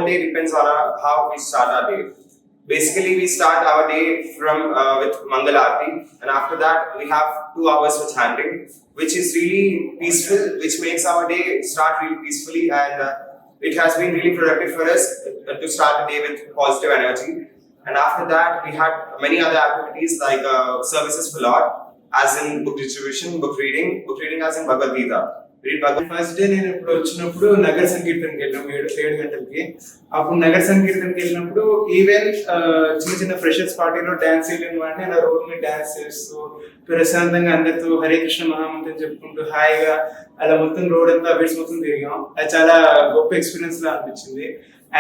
day depends on how we start our day. Basically, we start our day from with Mangal Aarti, and after that we have 2 hours for chanting, which is really peaceful, which makes our day start really peacefully, and it has been really productive for us to start the day with positive energy. And after that, we had many other activities like services for Lord, as in book distribution, book reading as in Bhagavad Gita. First day నేను ఇప్పుడు వచ్చినప్పుడు నగర సంకీర్తనకి వెళ్ళాం 7 గంటలకి. అప్పుడు నగర సంకీర్తనకి వెళ్ళినప్పుడు even చిన్న చిన్న ఫ్రెషర్స్ పార్టీలో డాన్స్ వేయలేని వాడిని అలా రోడ్ మీద డాన్స్ చేస్తూ ప్రశాంతంగా అందరితో హరే కృష్ణ మహామంత్రం చెప్పుకుంటూ హాయిగా అలా మొత్తం రోడ్ అంతా అబిడ్స్ మొత్తం తిరిగాం. అది చాలా గొప్ప ఎక్స్పీరియన్స్ లా అనిపించింది.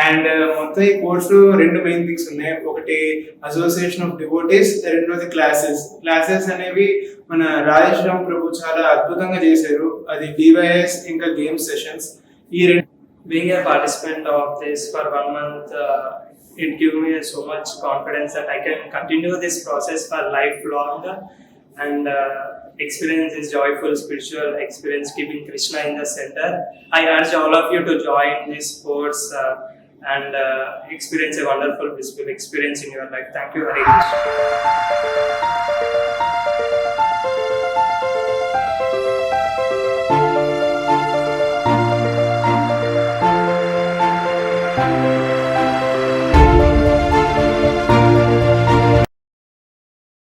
అండ్ మొత్తం ఈ కోర్స్ లో 2 మెయిన్ థింగ్స్ ఉన్నాయి. ఒకటి అసోసియేషన్ ఆఫ్ డివోటీస్, రెండోది క్లాసెస్ అనేవి మన రాధేశ్యామ్ ప్రభు చాలా అద్భుతంగా చేశారు. అది డివైఎస్ ఇంకా గేమ్ సెషన్స్. ఈ being a participant of this for 1 month, it gave me so much confidence that I can continue this process for lifelong and experience this joyful spiritual experience, keeping Krishna in the center. I urge all of you to join this course and experience a wonderful blissful experience in your life. Thank you, Hare Krishna.